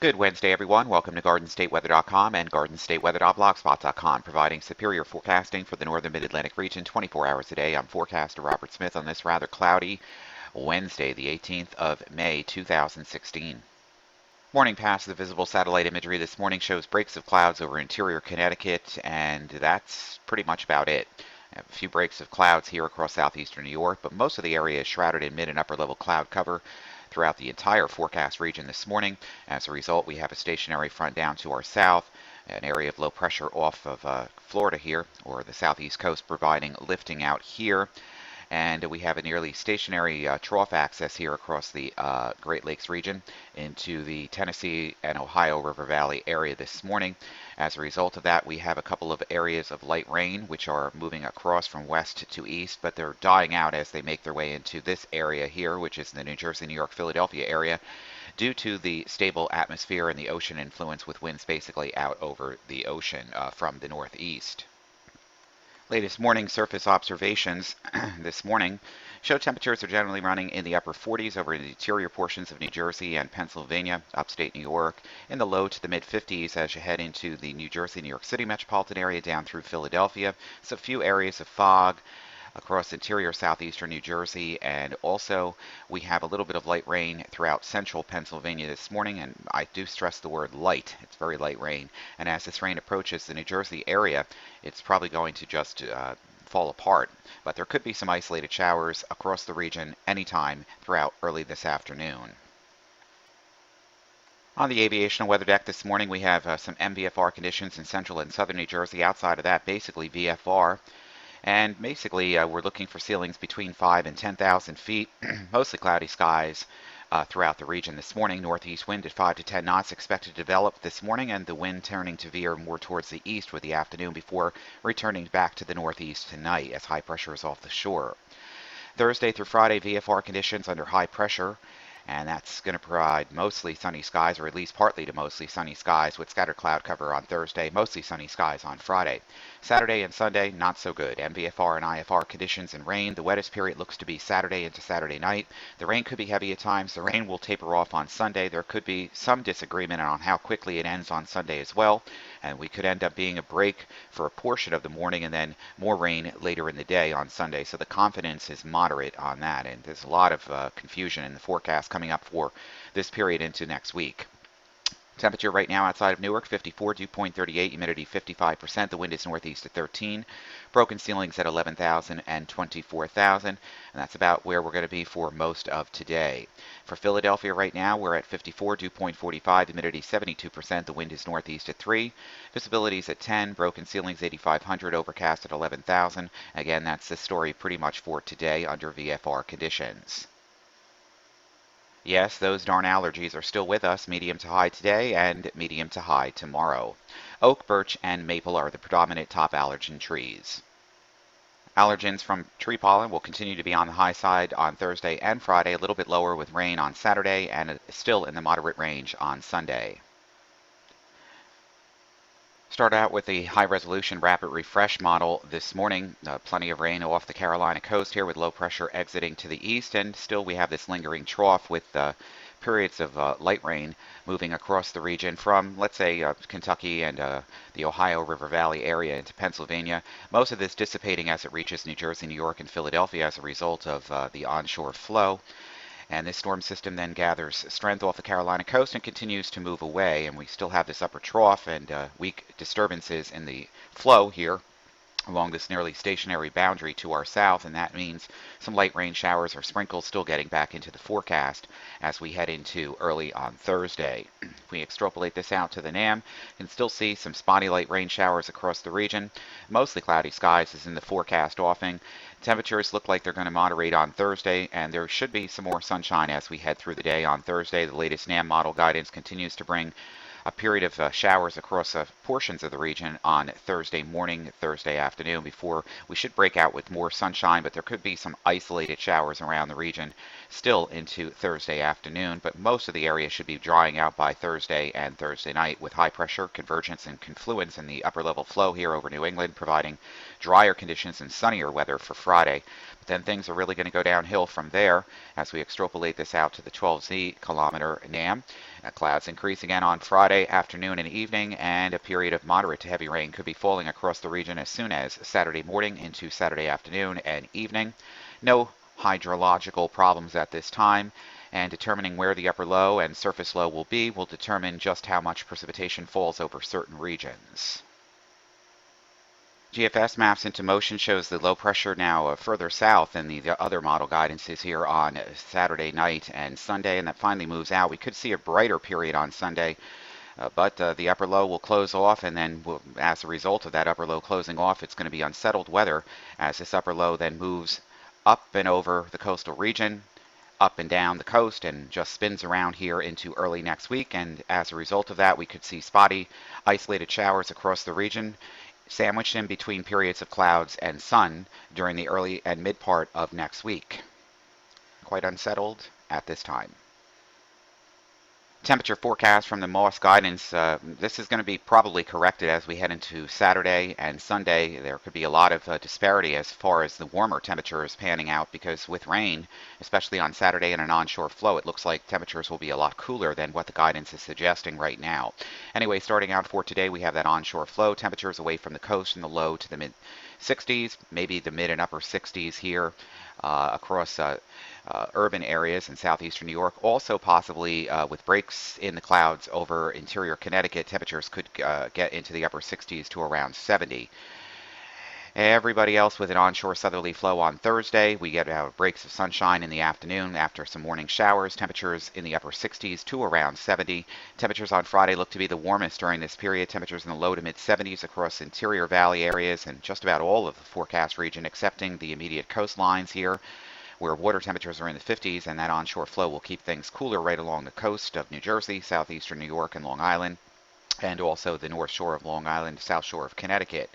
Good Wednesday, everyone. Welcome to GardenStateWeather.com and GardenStateWeather.blogspot.com, providing superior forecasting for the northern mid-Atlantic region 24 hours a day. I'm forecaster Robert Smith on this rather cloudy Wednesday, the 18th of May, 2016. Morning pass of the visible satellite imagery this morning shows breaks of clouds over interior Connecticut, and that's pretty much about it. I have a few breaks of clouds here across southeastern New York, but most of the area is shrouded in mid and upper level cloud cover throughout the entire forecast region this morning. As a result, we have a stationary front down to our south, an area of low pressure off of Florida here, or the southeast coast, providing lifting out here. And we have a nearly stationary trough access here across the Great Lakes region into the Tennessee and Ohio River Valley area this morning. As a result of that, we have a couple of areas of light rain which are moving across from west to east, but they're dying out as they make their way into this area here, which is the New Jersey, New York, Philadelphia area, due to the stable atmosphere and the ocean influence, with winds basically out over the ocean from the northeast. Latest morning surface observations this morning show temperatures are generally running in the upper 40s over the interior portions of New Jersey and Pennsylvania, upstate New York, in the low to the mid 50s as you head into the New Jersey, New York City metropolitan area down through Philadelphia. So a few areas of fog across interior southeastern New Jersey, and also we have a little bit of light rain throughout central Pennsylvania this morning, and I do stress the word light. It's very light rain, and as this rain approaches the New Jersey area, it's probably going to just fall apart, but there could be some isolated showers across the region anytime throughout early this afternoon. On the aviational weather deck this morning, we have some MVFR conditions in central and southern New Jersey. Outside of that, basically VFR. And basically, we're looking for ceilings between 5 and 10,000 feet, mostly cloudy skies throughout the region this morning. Northeast wind at 5 to 10 knots expected to develop this morning, and the wind turning to veer more towards the east with the afternoon before returning back to the northeast tonight as high pressure is off the shore. Thursday through Friday, VFR conditions under high pressure, and that's going to provide mostly sunny skies, or at least partly to mostly sunny skies, with scattered cloud cover on Thursday, mostly sunny skies on Friday. Saturday and Sunday, not so good. MVFR and IFR conditions and rain. The wettest period looks to be Saturday into Saturday night. The rain could be heavy at times. The rain will taper off on Sunday. There could be some disagreement on how quickly it ends on Sunday as well, and we could end up being a break for a portion of the morning and then more rain later in the day on Sunday. So the confidence is moderate on that, and there's a lot of confusion in the forecast coming up for this period into next week. Temperature right now outside of Newark, 54, dew point 38, humidity 55%. The wind is northeast at 13. Broken ceilings at 11,000 and 24,000. And that's about where we're going to be for most of today. For Philadelphia right now, we're at 54, dew point 45, humidity 72%. The wind is northeast at 3. Visibility is at 10. Broken ceilings 8,500, overcast at 11,000. Again, that's the story pretty much for today under VFR conditions. Yes, those darn allergies are still with us, medium to high today and medium to high tomorrow. Oak, birch, and maple are the predominant top allergen trees. Allergens from tree pollen will continue to be on the high side on Thursday and Friday, a little bit lower with rain on Saturday, and still in the moderate range on Sunday. Start out with the high-resolution rapid refresh model this morning. Plenty of rain off the Carolina coast here with low pressure exiting to the east, and still we have this lingering trough with periods of light rain moving across the region from, let's say, Kentucky and the Ohio River Valley area into Pennsylvania. Most of this dissipating as it reaches New Jersey, New York, and Philadelphia as a result of the onshore flow. And this storm system then gathers strength off the Carolina coast and continues to move away. And we still have this upper trough and weak disturbances in the flow here along this nearly stationary boundary to our south, and that means some light rain showers or sprinkles still getting back into the forecast as we head into early on Thursday. If we extrapolate this out to the NAM, you can still see some spotty light rain showers across the region. Mostly cloudy skies is in the forecast offing. Temperatures look like they're going to moderate on Thursday, and there should be some more sunshine as we head through the day on Thursday. The latest NAM model guidance continues to bring a period of showers across portions of the region on Thursday morning, Thursday afternoon, before we should break out with more sunshine, but there could be some isolated showers around the region still into Thursday afternoon, but most of the area should be drying out by Thursday and Thursday night with high pressure, convergence, and confluence in the upper level flow here over New England, providing drier conditions and sunnier weather for Friday. But then things are really going to go downhill from there as we extrapolate this out to the 12Z kilometer NAM. Clouds increase again on Friday afternoon and evening, and a period of moderate to heavy rain could be falling across the region as soon as Saturday morning into Saturday afternoon and evening. No hydrological problems at this time, and determining where the upper low and surface low will be will determine just how much precipitation falls over certain regions. GFS maps into motion shows the low pressure now further south than the other model guidances here on Saturday night and Sunday, and that finally moves out. We could see a brighter period on Sunday, but the upper low will close off, and then as a result of that upper low closing off, it's going to be unsettled weather as this upper low then moves up and over the coastal region, up and down the coast, and just spins around here into early next week. And as a result of that, we could see spotty, isolated showers across the region, sandwiched in between periods of clouds and sun during the early and mid part of next week. Quite unsettled at this time. Temperature forecast from the MOS guidance. This is going to be probably corrected as we head into Saturday and Sunday. There could be a lot of disparity as far as the warmer temperatures panning out, because with rain, especially on Saturday and an onshore flow, it looks like temperatures will be a lot cooler than what the guidance is suggesting right now. Anyway, starting out for today, we have that onshore flow. Temperatures away from the coast in the low to the mid 60s, maybe the mid and upper 60s here across urban areas in southeastern New York. Also possibly with breaks in the clouds over interior Connecticut, temperatures could get into the upper 60s to around 70. Everybody else with an onshore southerly flow on Thursday. We get breaks of sunshine in the afternoon after some morning showers. Temperatures in the upper 60s to around 70. Temperatures on Friday look to be the warmest during this period. Temperatures in the low to mid 70s across interior valley areas and just about all of the forecast region, excepting the immediate coastlines here, where water temperatures are in the 50s, and that onshore flow will keep things cooler right along the coast of New Jersey, southeastern New York, and Long Island, and also the north shore of Long Island, south shore of Connecticut.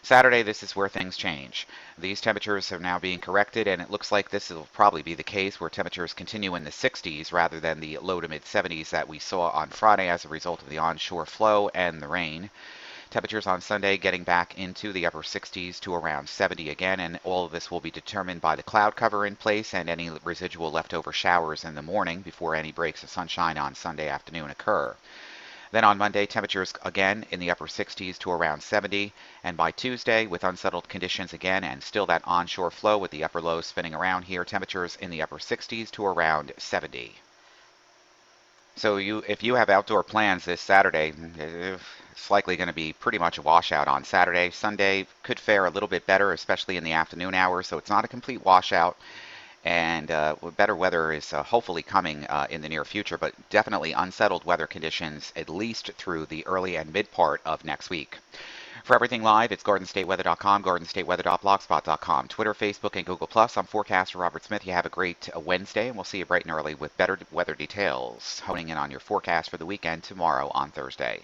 Saturday, this is where things change. These temperatures are now being corrected, and it looks like this will probably be the case where temperatures continue in the 60s rather than the low to mid 70s that we saw on Friday as a result of the onshore flow and the rain. Temperatures on Sunday getting back into the upper 60s to around 70 again, and all of this will be determined by the cloud cover in place and any residual leftover showers in the morning before any breaks of sunshine on Sunday afternoon occur. Then on Monday, temperatures again in the upper 60s to around 70, and by Tuesday, with unsettled conditions again and still that onshore flow with the upper low spinning around here, temperatures in the upper 60s to around 70. So if you have outdoor plans this Saturday, it's likely going to be pretty much a washout on Saturday. Sunday could fare a little bit better, especially in the afternoon hours, so it's not a complete washout. And better weather is hopefully coming in the near future, but definitely unsettled weather conditions at least through the early and mid part of next week. For everything live, it's GardenStateWeather.com, GardenStateWeather.blogspot.com, Twitter, Facebook, and Google+. I'm forecaster Robert Smith. You have a great Wednesday, and we'll see you bright and early with better weather details, honing in on your forecast for the weekend tomorrow on Thursday.